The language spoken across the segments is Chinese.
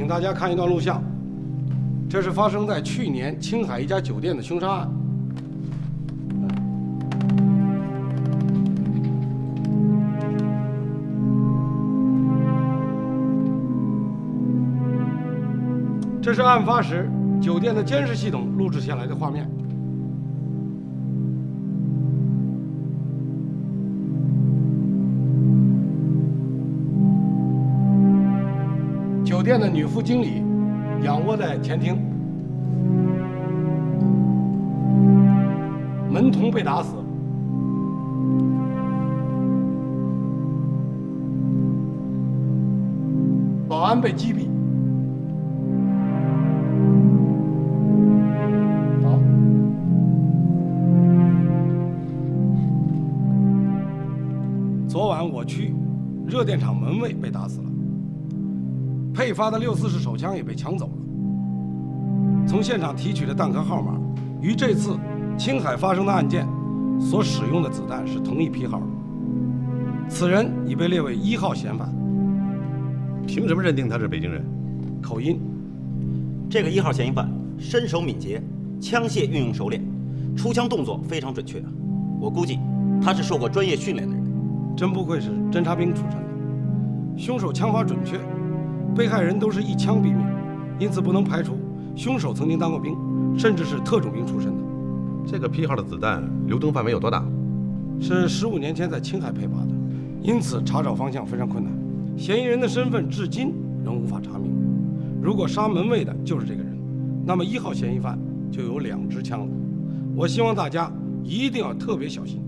请大家看一段录像，这是发生在去年青海一家酒店的凶杀案。这是案发时酒店的监视系统录制下来的画面。酒店的女副经理仰卧在前厅，门童被打死，保安被击毙。好，昨晚我区热电厂门卫被打死了。配发的6.44式手枪也被抢走了。从现场提取的弹壳号码与这次青海发生的案件所使用的子弹是同一批号的。此人已被列为1号嫌犯。凭什么认定他是北京人？口音。这个1号嫌疑犯身手敏捷，枪械运用熟练，出枪动作非常准确。我估计他是受过专业训练的人。真不愧是侦察兵出身的，凶手枪法准确。被害人都是一枪毙命，因此不能排除凶手曾经当过兵，甚至是特种兵出身的。这个批号的子弹流通范围有多大？是15年前在青海配发的，因此查找方向非常困难。嫌疑人的身份至今仍无法查明。如果杀门卫的就是这个人，那么1号嫌疑犯就有2支枪了。我希望大家一定要特别小心。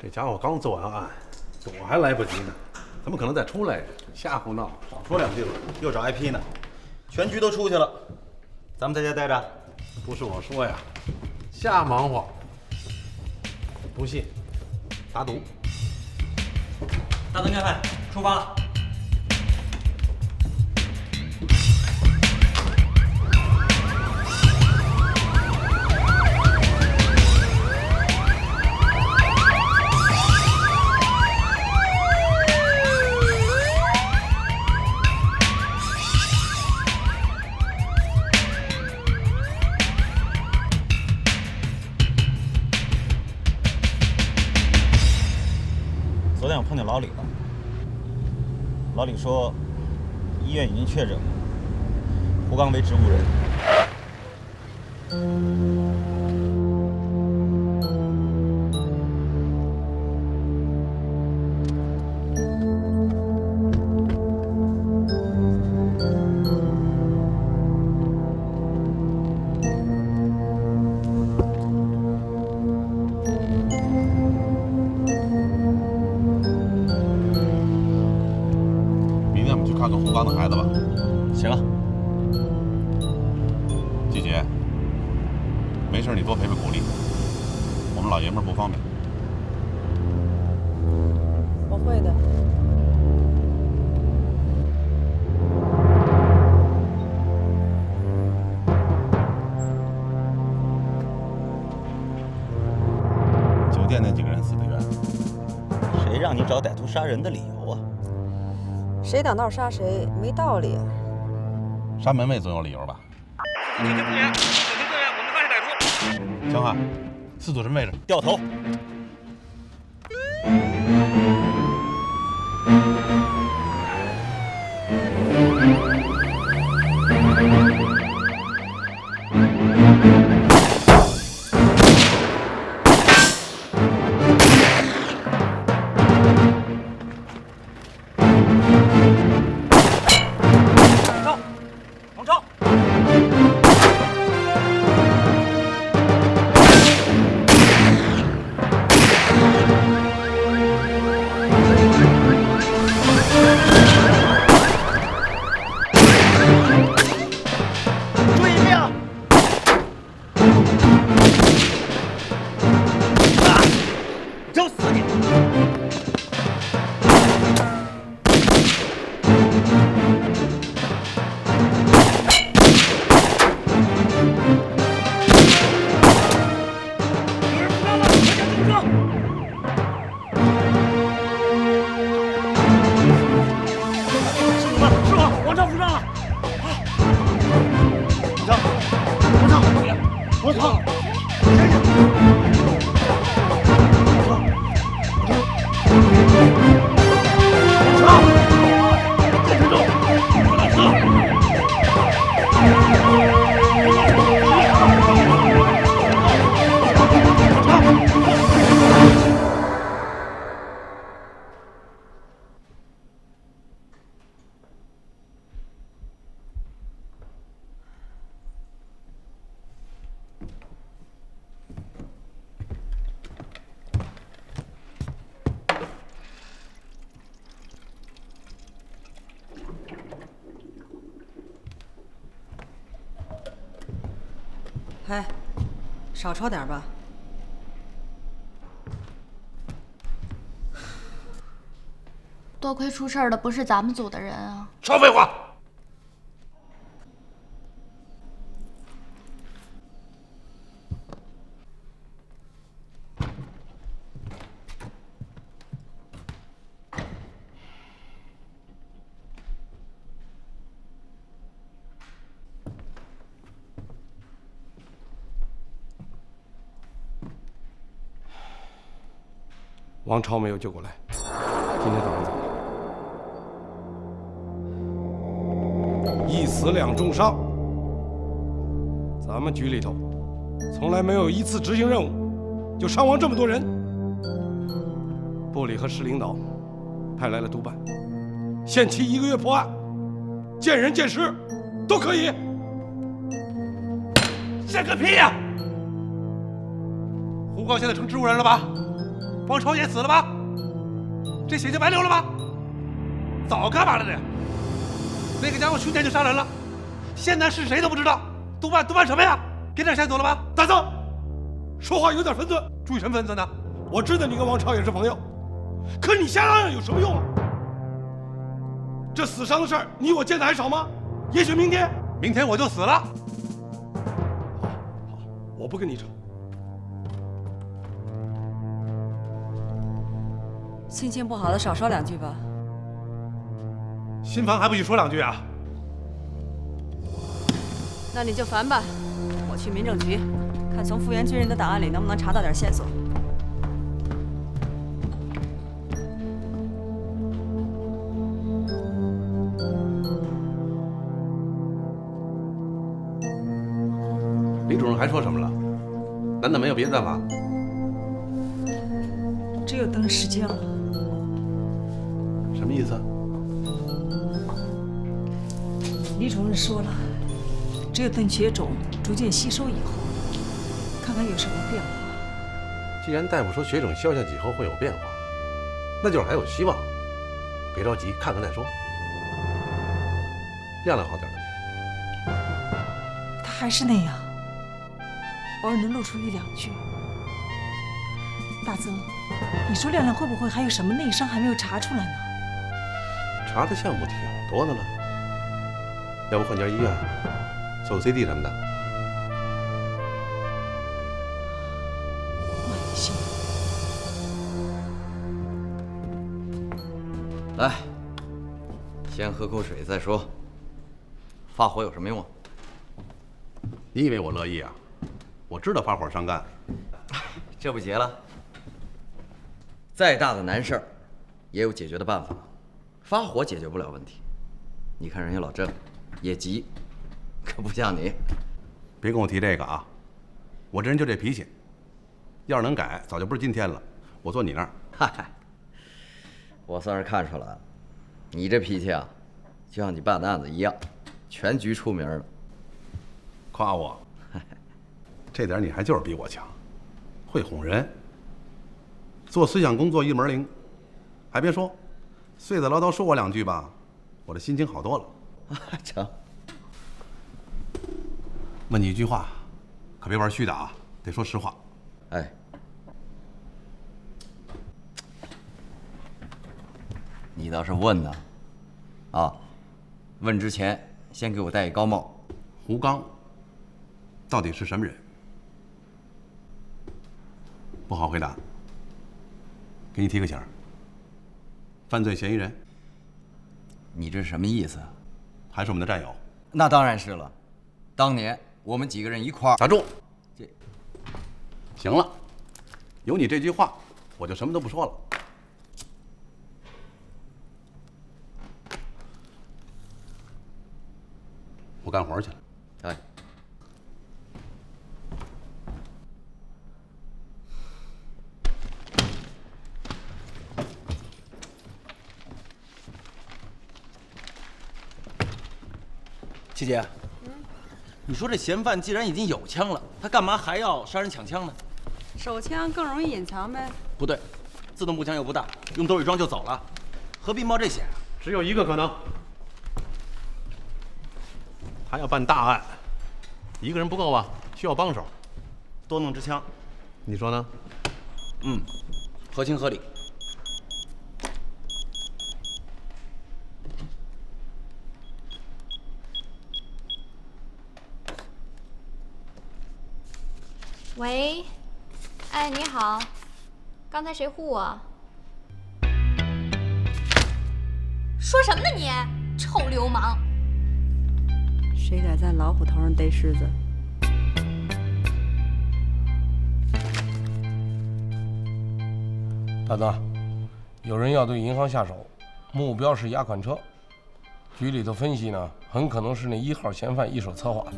这家伙刚做完案，躲还来不及呢，怎么可能再出来？瞎胡闹，少说2句了。又找 IP 呢，全局都出去了，咱们在家待着。不是我说呀，瞎忙活。不信，打赌。大灯开派，出发了。昨天我碰见老李了，老李说，医院已经确诊了，胡刚为植物人。看看胡刚的孩子吧。行啊。季姐，没事你多陪陪古丽，我们老爷们儿不方便。我会的。酒店那几个人死得冤，谁让你找歹徒杀人的理由啊？谁挡道杀谁，没道理啊！杀门卫总有理由吧？警局复员，警局复员，我们发现歹徒。江汉，4组什么位置？掉头。我操！哎，少抄点吧。多亏出事儿的不是咱们组的人啊！少废话！王超没有救过来，今天早上走了，一死两重伤。咱们局里头从来没有一次执行任务就伤亡这么多人。部里和市领导派来了督办，限期1个月破案，见人见尸都可以。限个屁呀！胡刚现在成植物人了吧？王超也死了吧？这血就白流了吧？早干嘛了这？那个家伙去年就杀人了，现在是谁都不知道。督办什么呀？给点线索了吧？大僧，说话有点分寸。注意什么分寸呢？我知道你跟王超也是朋友，可你瞎嚷嚷有什么用啊？这死伤的事儿，你我见的还少吗？也许明天我就死了。好，我不跟你扯。心情不好的少说2句吧。心烦还不许说2句啊？那你就烦吧，我去民政局，看从复员军人的档案里能不能查到点线索。李主任还说什么了？难道没有别的办法？只有等时间了。什么意思？李主任说了，只有等血种逐渐吸收以后，看看有什么变化。既然大夫说血肿消下几后会有变化，那就是还有希望。别着急，看看再说。亮亮好点了没有？他还是那样，偶尔能露出1、2句。大曾，你说亮亮会不会还有什么内伤还没有查出来呢？查的项目挺多的了，要不换家医院做 CT 什么的。我也信。来，先喝口水再说。发火有什么用啊？你以为我乐意啊？我知道发火伤肝。这不结了？再大的难事儿，也有解决的办法。发火解决不了问题。你看人家老郑，也急，可不像你。别跟我提这个啊！我这人就这脾气，要是能改，早就不是今天了。我坐你那儿。嗨，我算是看出来了，你这脾气啊，就像你办的案子一样，全局出名了。夸我？这点你还就是比我强，会哄人。做思想工作一门灵，还别说，碎子唠叨说我2句吧，我的心情好多了。成。问你一句话，可别玩虚的啊，得说实话。哎，你倒是问呢，啊，问之前先给我戴一高帽。胡刚到底是什么人？不好回答。给你提个醒儿，犯罪嫌疑人。你这是什么意思？还是我们的战友。那当然是了，当年我们几个人一块儿。打住！这行了，有你这句话，我就什么都不说了。我干活去了。哎，七姐，你说这嫌犯既然已经有枪了，他干嘛还要杀人抢枪呢？手枪更容易隐藏呗。不对，自动步枪又不大，用兜里装就走了，何必冒这险啊？只有一个可能，他要办大案，一个人不够啊，需要帮手。多弄支枪，你说呢？嗯，合情合理。喂，哎，你好，刚才谁呼我？说什么呢你，臭流氓！谁敢在老虎头上逮虱子？大哥，有人要对银行下手，目标是押款车。局里头分析呢，很可能是那1号嫌犯一手策划的，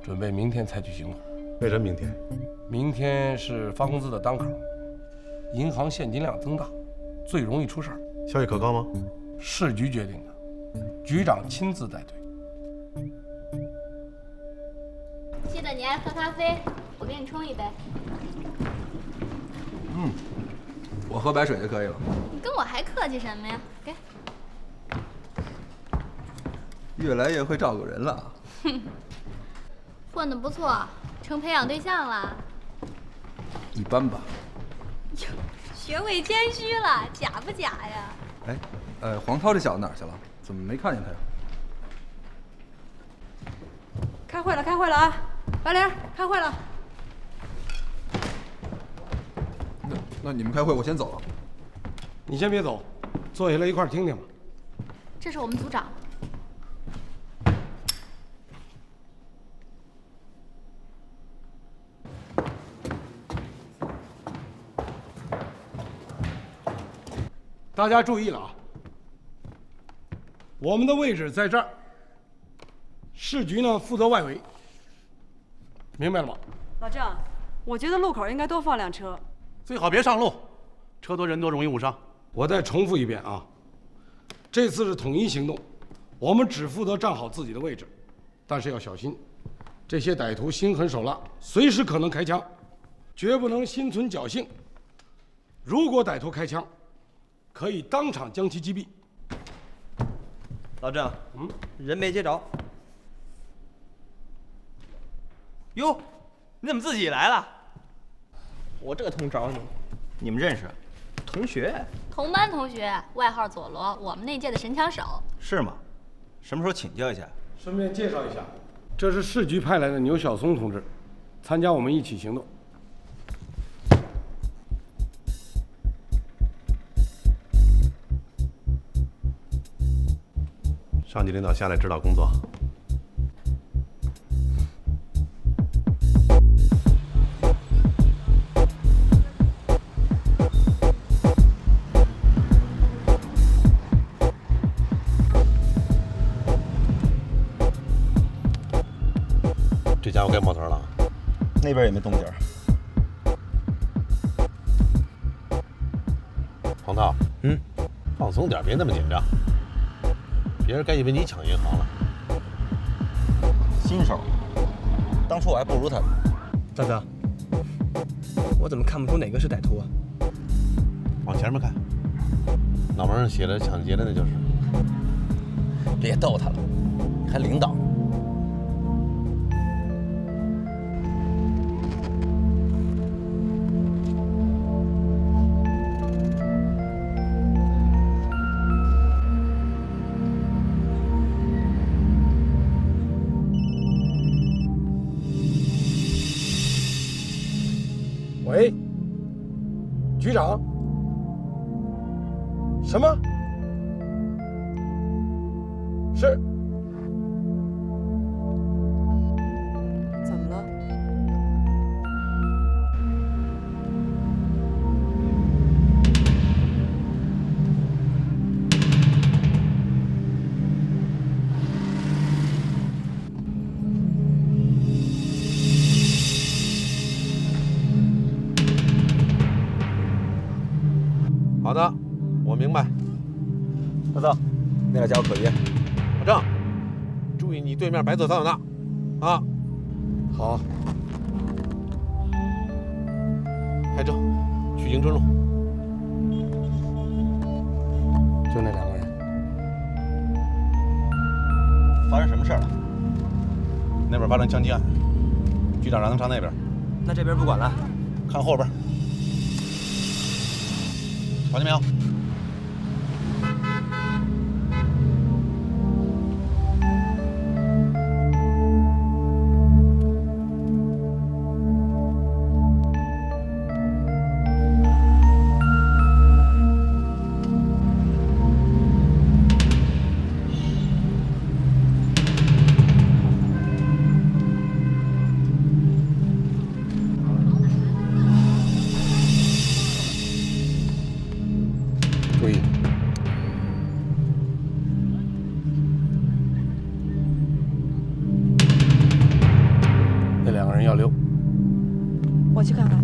准备明天采取行动。为什么明天？明天是发工资的当口，银行现金量增大，最容易出事儿。效益可高吗？市局决定的，局长亲自带队。记得你爱喝咖啡，我给你冲一杯。我喝白水就可以了。你跟我还客气什么呀？给。越来越会照顾人了。哼，混得不错，成培养对象了。一般吧。学会谦虚了，假不假呀？哎，黄涛这小子哪儿去了？怎么没看见他呀？开会了，开会了啊！白玲，开会了。那你们开会，我先走了。你先别走，坐下来一块儿听听吧。这是我们组长。大家注意了啊！我们的位置在这儿，市局呢负责外围，明白了吗？老郑，我觉得路口应该多放辆车。最好别上路，车多人多容易误伤。我再重复一遍啊，这次是统一行动，我们只负责站好自己的位置，但是要小心，这些歹徒心狠手辣，随时可能开枪，绝不能心存侥幸。如果歹徒开枪，可以当场将其击毙。老郑，人没接着。哟，你怎么自己来了？我这通找你，你们认识？同学。同班同学，外号佐罗，我们那届的神枪手。是吗？什么时候请教一下？顺便介绍一下，这是市局派来的牛晓松同志，参加我们一起行动。上级领导下来指导工作。这家伙该冒头了，那边也没动静。黄涛，放松点，别那么紧张。别人该以为你抢银行了。新手，当初我还不如他。大哥，我怎么看不出哪个是歹徒啊？往前面看，脑门上写着抢劫的那就是。别逗他了，还领导呢。喂，局长？什么？是？怎么了？老赵，那俩家伙可疑。老郑，注意你对面白色桑塔纳，啊！好，开车去迎春路。就那2个人。发生什么事儿了？那边发生枪击案，局长让他们上那边。那这边不管了，看后边，瞧见没有？注意，那2个人要溜。我去看看。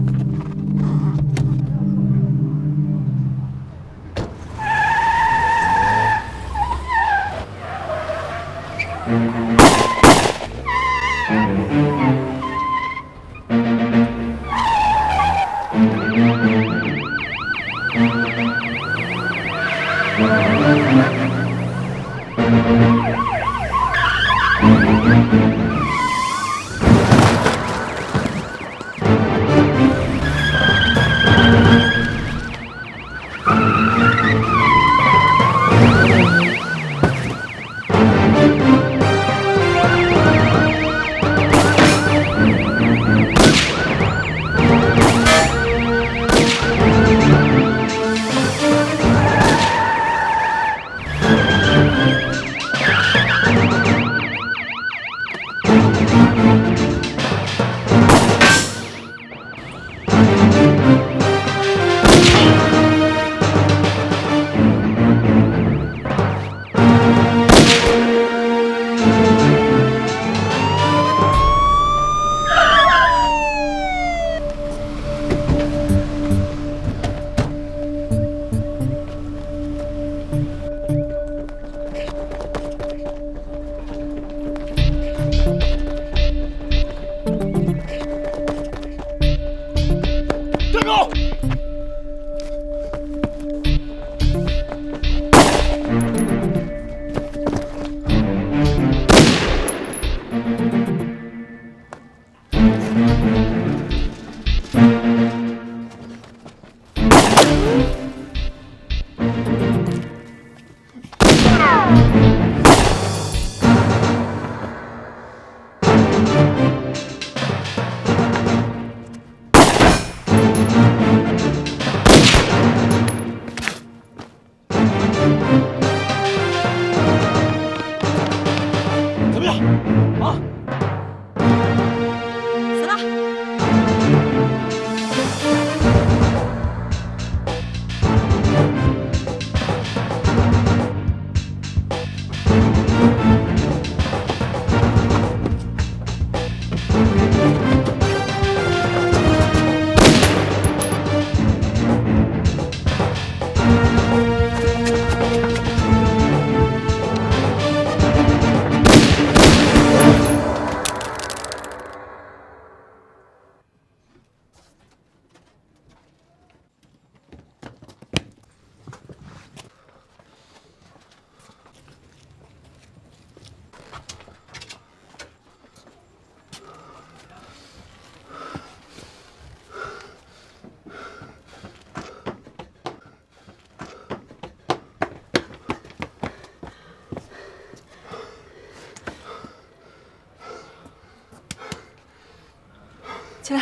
起来。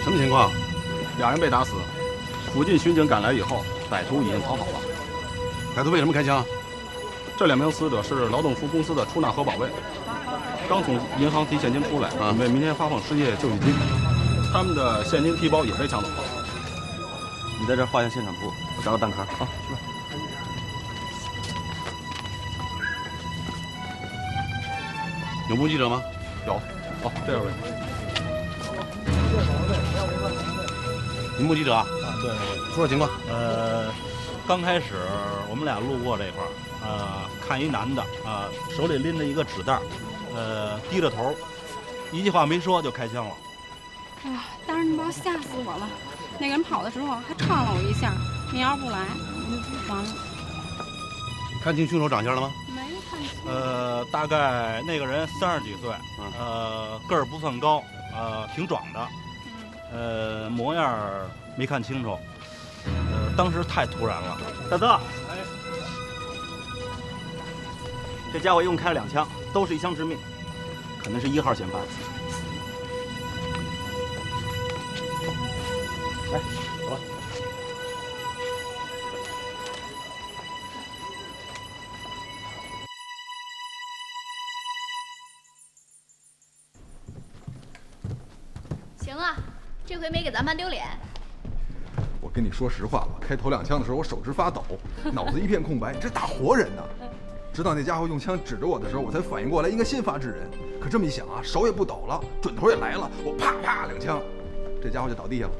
什么情况？2人被打死，附近巡警赶来以后，歹徒已经逃跑了。歹徒为什么开枪？这2名死者是劳动服公司的出纳和保卫，刚从银行提现金出来，准备明天发放失业救济金。他们的现金提包也被抢走了。你在这画下现场图，我找个弹壳啊，去吧。有目击者吗？有。好，这位。你目击者啊？对，说说情况。刚开始我们俩路过这块儿，看一男的手里拎着一个纸袋，低着头，一句话没说就开枪了。哎呀，当时你把我吓死我了！那个人跑的时候还撞了我一下，你要是不来，我就完了。看清凶手长相了吗？没看清。大概那个人30几岁，个儿不算高，挺壮的，模样没看清楚，当时太突然了。大泽，这家伙一共开了2枪，都是一枪致命，可能是1号嫌犯。来，走吧。行啊，这回没给咱班丢脸。我跟你说实话吧，开头2枪的时候我手直发抖，脑子一片空白，这打活人呢。直到那家伙用枪指着我的时候，我才反应过来应该先发制人。可这么一想啊，手也不抖了，准头也来了，我啪啪2枪，这家伙就倒地下了。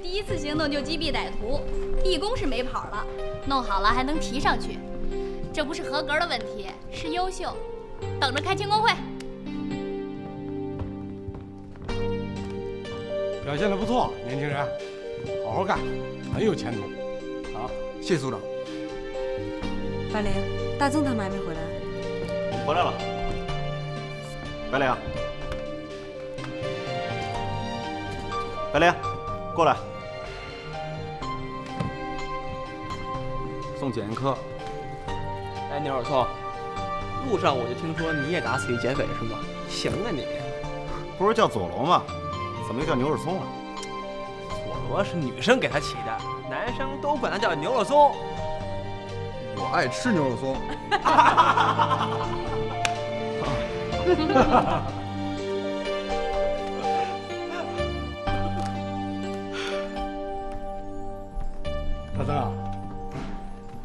第一次行动就击毙歹徒，立功是没跑了，弄好了还能提上去，这不是合格的问题，是优秀。等着开庆功会。表现得不错，年轻人，好好干，很有前途。好，谢谢组长。白灵，大曾他们还没回来。回来了。白灵，白灵，过来。送检验科。哎，牛耳聪，路上我就听说你也打死一劫匪是吧？行啊你。不是叫佐罗吗？怎么又叫牛耳松了？佐罗是女生给他起的，男生都管他叫牛耳松。我爱吃牛肉松。大曾啊，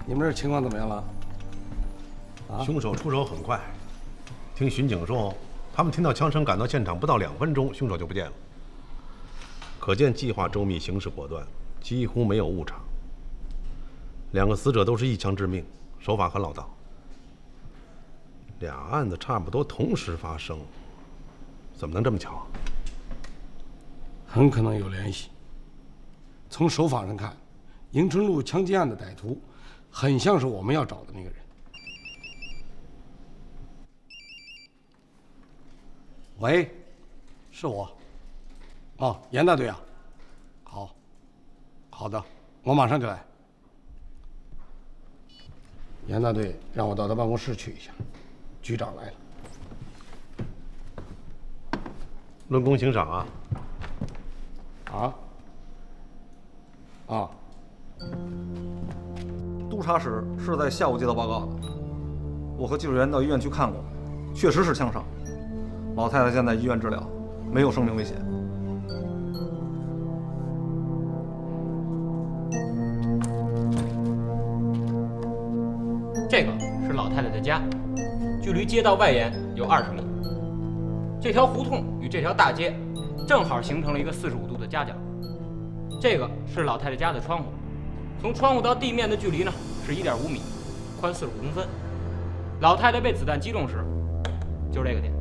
你们这情况怎么样了？凶手出手很快，听巡警说，他们听到枪声赶到现场不到2分钟，凶手就不见了。可见计划周密，行事果断，几乎没有误差。2个死者都是一枪致命，手法很老道。俩案子差不多同时发生，怎么能这么巧？很可能有联系。从手法上看，迎春路枪击案的歹徒很像是我们要找的那个人。喂，是我。哦，严大队啊，好的，我马上就来。严大队让我到他办公室去一下，局长来了。论功行赏啊！督察室是在下午接到报告的，我和技术员到医院去看过，确实是枪伤。老太太现在医院治疗，没有生命危险。这个是老太太的家，距离街道外沿有20米。这条胡同与这条大街正好形成了一个45度的夹角。这个是老太太家的窗户，从窗户到地面的距离呢是1.5米，宽45公分。老太太被子弹击中时，就是这个点。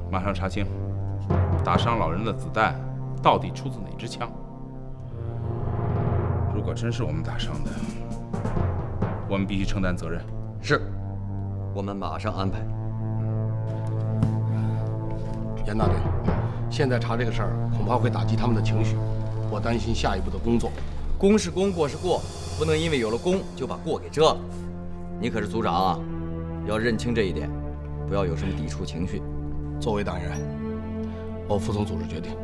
马上查清，打伤老人的子弹到底出自哪支枪？如果真是我们打伤的，我们必须承担责任。是，我们马上安排。严大队，现在查这个事儿恐怕会打击他们的情绪，我担心下一步的工作。功是功，过是过，不能因为有了功就把过给遮了。你可是组长啊，要认清这一点，不要有什么抵触情绪。作为党员，我服从组织决定。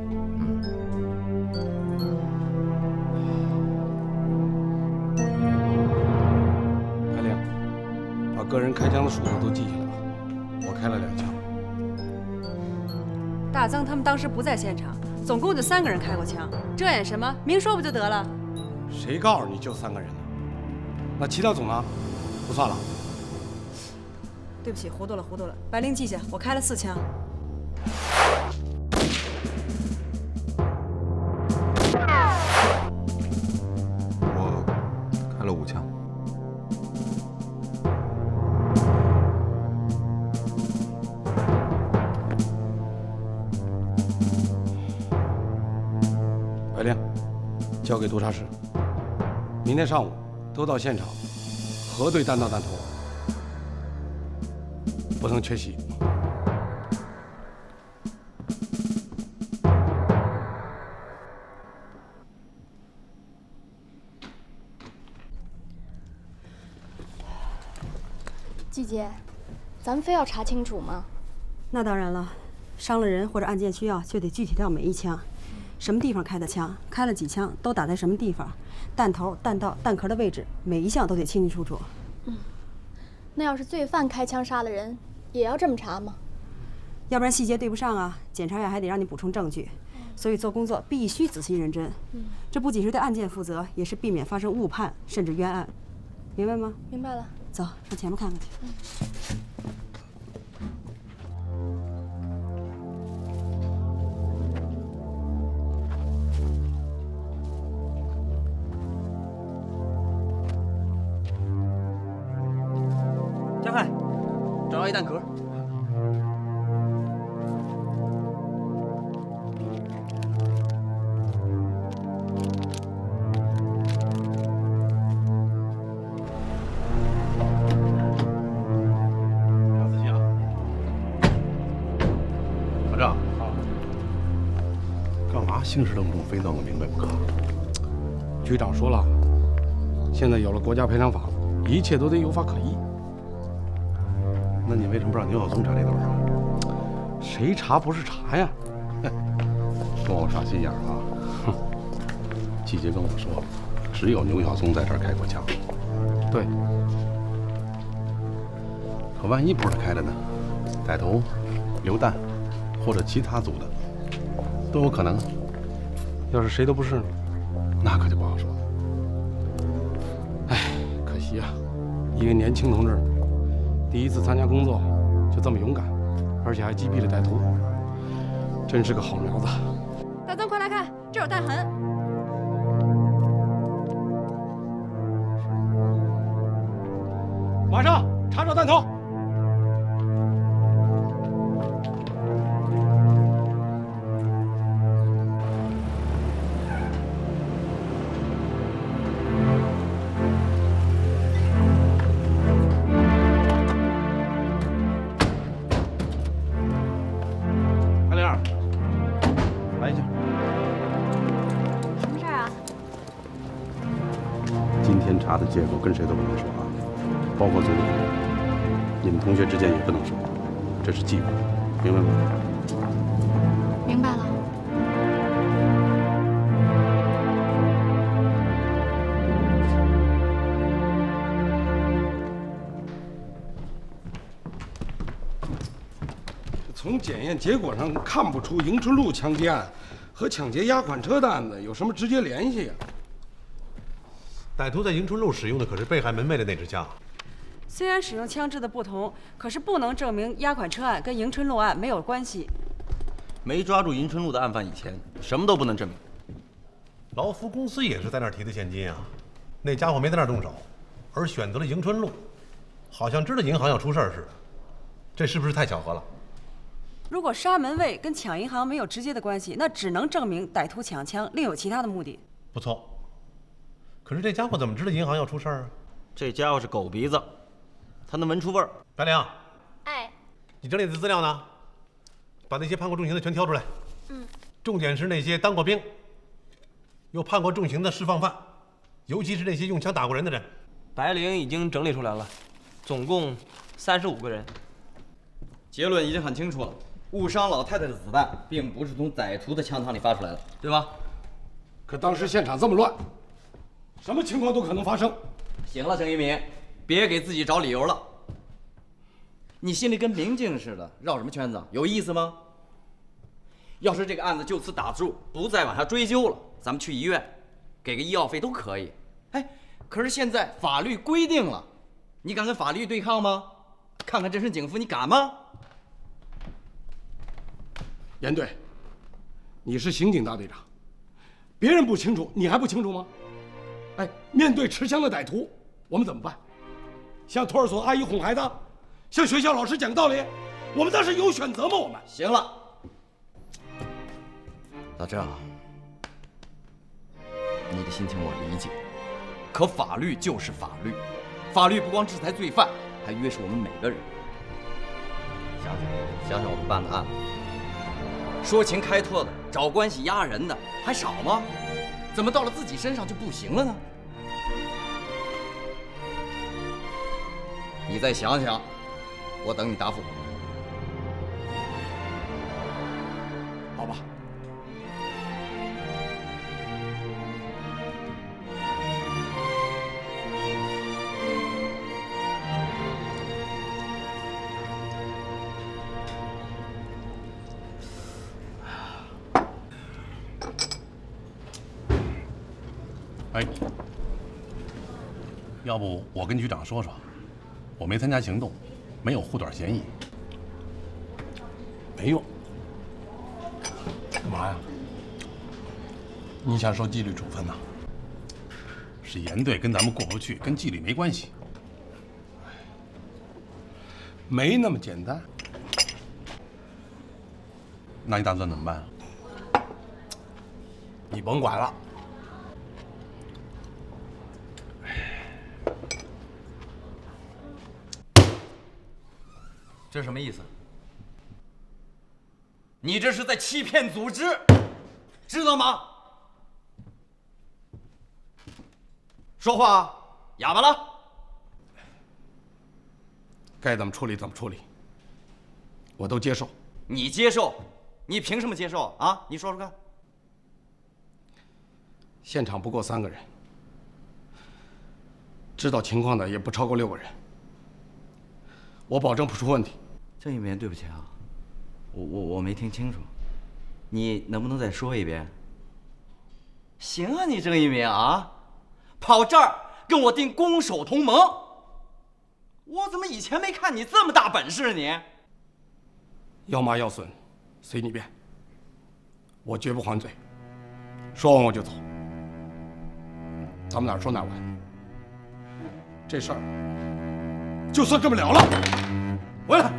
个人开枪的数字都记下来了，我开了2枪。大曾他们当时不在现场，总共就3个人开过枪，遮掩什么？明说不就得了？谁告诉你就3个人呢？那其他组呢？不算了。对不起，糊涂了。白灵记下，我开了4枪。我开了5枪。白灵，交给督察室。明天上午都到现场核对弹道弹头，不能缺席。季姐，咱们非要查清楚吗？那当然了，伤了人或者案件需要，就得具体到每一枪，什么地方开的枪，开了几枪，都打在什么地方，弹头、弹道、弹壳的位置，每一项都得清清楚楚。那要是罪犯开枪杀了人，也要这么查吗？要不然细节对不上啊，检察院还得让你补充证据，所以做工作必须仔细认真。这不仅是对案件负责，也是避免发生误判甚至冤案，明白吗？明白了。走，上前面看看去。加快，找到一弹壳。兴师动众，非弄个明白不可。局长说了，现在有了国家赔偿法，一切都得有法可依。那你为什么不让牛晓松查这兜啊？谁查不是查呀？说我耍心眼啊！哼，季杰跟我说了，只有牛晓松在这儿开过枪。对。可万一不是他开的呢？歹徒、刘旦或者其他组的，都有可能。要是谁都不是呢？那可就不好说了。哎，可惜啊，一个年轻同志，第一次参加工作就这么勇敢，而且还击毙了歹徒，真是个好苗子。大曾，快来看，这有弹痕。马上查找弹头。查的结果跟谁都不能说啊，包括组里的人，你们同学之间也不能说，这是忌讳，明白吗？明白了。从检验结果上看不出迎春路枪击案和抢劫押款车的案子有什么直接联系呀？歹徒在迎春路使用的可是被害门卫的那支枪。虽然使用枪支的不同，可是不能证明押款车案跟迎春路案没有关系。没抓住迎春路的案犯以前，什么都不能证明。劳福公司也是在那儿提的现金啊，那家伙没在那儿动手，而选择了迎春路，好像知道银行要出事儿似的，这是不是太巧合了？如果杀门卫跟抢银行没有直接的关系，那只能证明歹徒抢枪另有其他的目的。不错。可是这家伙怎么知道银行要出事儿啊？这家伙是狗鼻子，他能闻出味儿。白灵，哎，你整理的资料呢？把那些判过重刑的全挑出来。重点是那些当过兵、又判过重刑的释放犯，尤其是那些用枪打过人的人。白灵已经整理出来了，总共35个人。结论已经很清楚了，误伤老太太的子弹并不是从歹徒的枪膛里发出来的，对吧？可当时现场这么乱，什么情况都可能发生。行了，郑一鸣，别给自己找理由了。你心里跟明镜似的，绕什么圈子？有意思吗？要是这个案子就此打住，不再往下追究了，咱们去医院，给个医药费都可以。哎，可是现在法律规定了，你敢跟法律对抗吗？看看这身警服，你敢吗？严队，你是刑警大队长，别人不清楚，你还不清楚吗？哎，面对持枪的歹徒，我们怎么办？向托儿所阿姨哄孩子，向学校老师讲道理，我们当时有选择吗？我们行了，老郑，你的心情我理解，可法律就是法律，法律不光制裁罪犯，还约束我们每个人。想想我们办的案子。说情开脱的，找关系压人的还少吗？怎么到了自己身上就不行了呢？你再想想，我等你答复。好吧。哎，要不我跟局长说说，我没参加行动，没有护短嫌疑。没用。干嘛呀？你想受纪律处分呐？是严队跟咱们过不去，跟纪律没关系。没那么简单。那你打算怎么办？你甭管了。这是什么意思？你这是在欺骗组织，知道吗？说话哑巴了。该怎么处理怎么处理，我都接受。你接受？你凭什么接受啊？你说说看。现场不过3个人，知道情况的也不超过6个人，我保证不出问题。郑一鸣，对不起啊，我没听清楚，你能不能再说一遍？行啊，你郑一鸣啊，跑这儿跟我订攻守同盟，我怎么以前没看你这么大本事你？要骂要损，随你便，我绝不还嘴。说完我就走，咱们哪儿说哪儿完。这事儿就算这么了了。回来。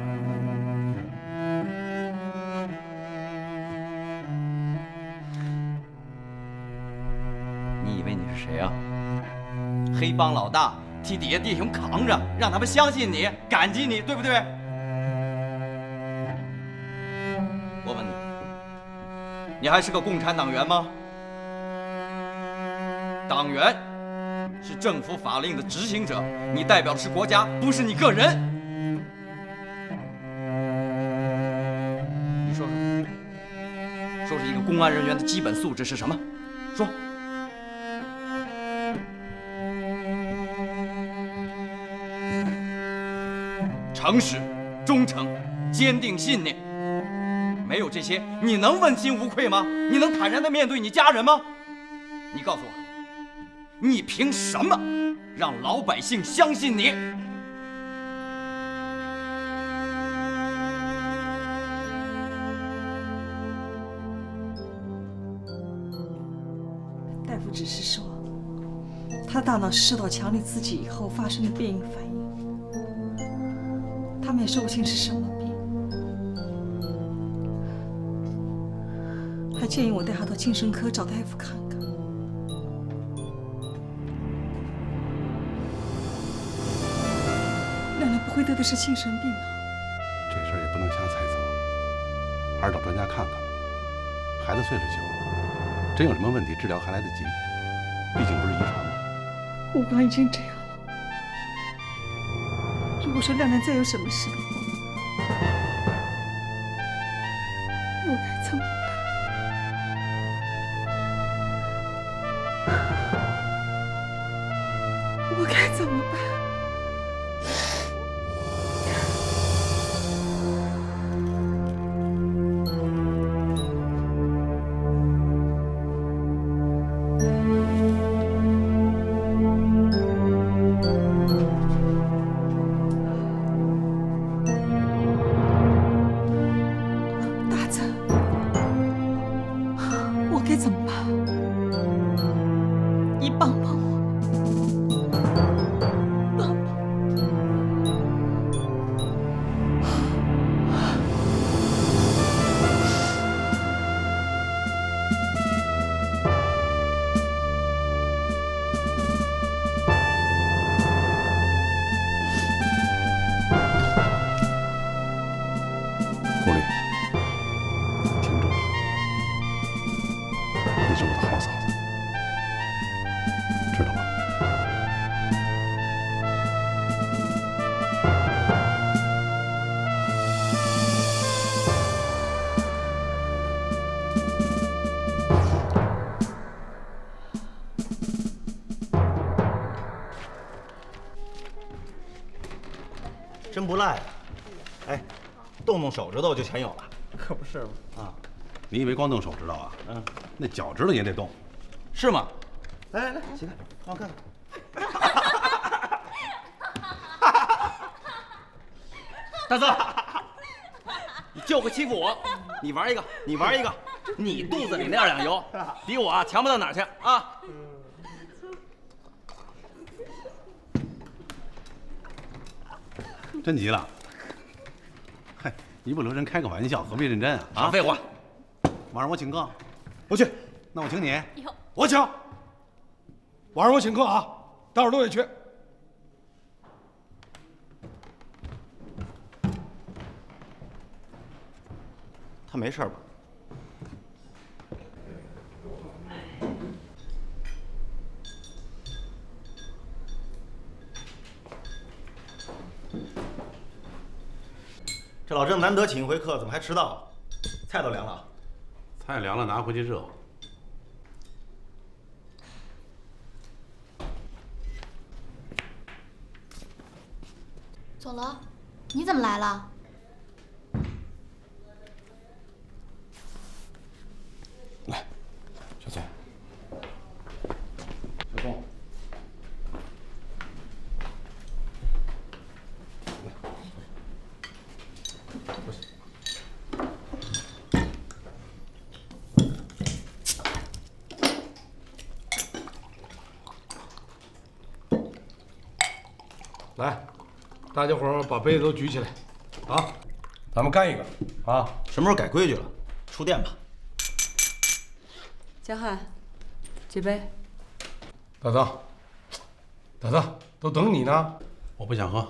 你以为你是谁啊？黑帮老大，替底下弟兄扛着，让他们相信你，感激你，对不对？我问你，你还是个共产党员吗？党员是政府法令的执行者，你代表的是国家，不是你个人。你说说一个公安人员的基本素质是什么？说。诚实、忠诚、坚定信念，没有这些，你能问心无愧吗？你能坦然地面对你家人吗？你告诉我，你凭什么让老百姓相信你？大夫只是说，他的大脑受到强烈刺激以后发生的变应反应。他们也说不清是什么病，还建议我带他到精神科找大夫看看。亮亮不会得的是精神病吧？这事儿也不能瞎猜测，还是找专家看看吧。孩子岁数小，真有什么问题，治疗还来得及，毕竟不是遗传嘛。我刚已经这样了。如果说亮亮再有什么事的话，我该怎么办？我该怎么办？狐狸，听住了，你是我的好嫂子，知道吗？真不赖啊！哎，动动手指头就全有了。可不是吗？啊，你以为光动手指头啊？那脚趾头也得动，是吗？来来来，起来，让我看看。大哥，你就会欺负我，你玩一个，你玩一个，你肚子里那2两油，比我啊强不到哪儿去啊！真急了。嗨，一不留神开个玩笑，何必认真啊？少废话。晚上我请客，不去。那我请你。我请。晚上我请客啊，待会儿都得去。他没事吧？这老郑难得请一回客，怎么还迟到了？菜都凉了。菜凉了，拿回去热。佐罗，你怎么来了？来，小宋，小宋，来，大家伙儿把杯子都举起来，啊，咱们干一个啊！什么时候改规矩了？触电吧。江汉，几杯？大曾，大曾，都等你呢。我不想喝。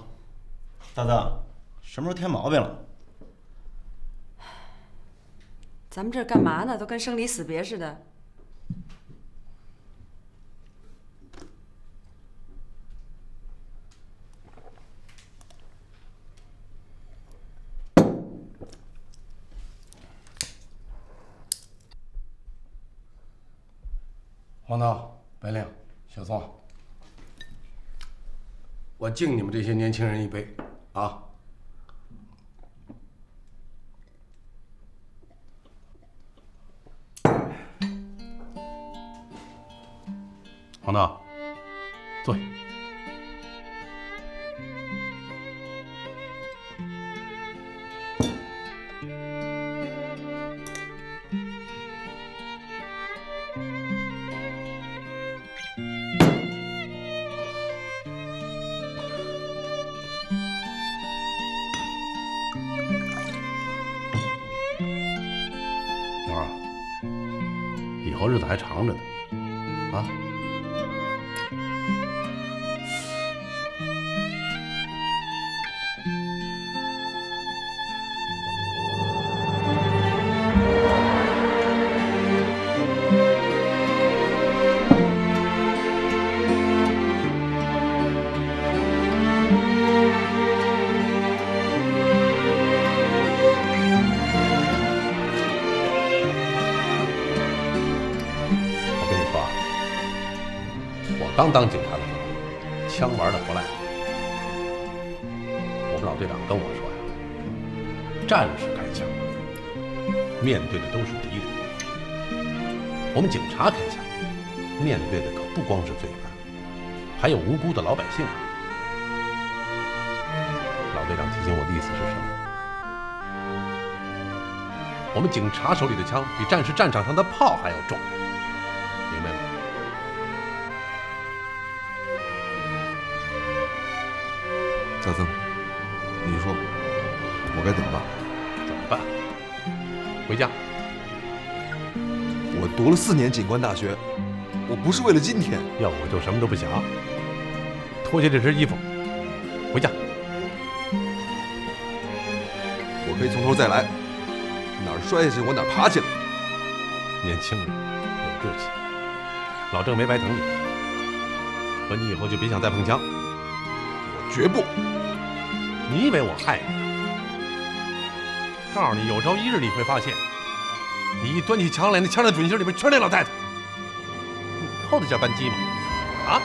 大曾，什么时候添毛病了？咱们这儿干嘛呢？都跟生离死别似的。黄涛、白亮、小宋，我敬你们这些年轻人一杯啊！黄涛，坐下。以后日子还长着呢，啊！刚当警察的时候，枪玩的不赖。我们老队长跟我说呀，战士开枪，面对的都是敌人；我们警察开枪，面对的可不光是罪犯，还有无辜的老百姓。老队长提醒我的意思是什么？我们警察手里的枪比战士战场上的炮还要重，明白吗？大曾，你说我该怎么办？怎么办？回家。我读了4年警官大学，我不是为了今天。要我就什么都不想，脱下这身衣服，回家。我可以从头再来。哪儿摔下去我哪儿爬起来。年轻人有志气，老郑没白疼你。可你以后就别想再碰枪。我绝不。你以为我害你？告诉你，有朝一日你会发现，你一端起枪来，那枪的准心里边全是那老太太。你扣得下扳机吗？啊？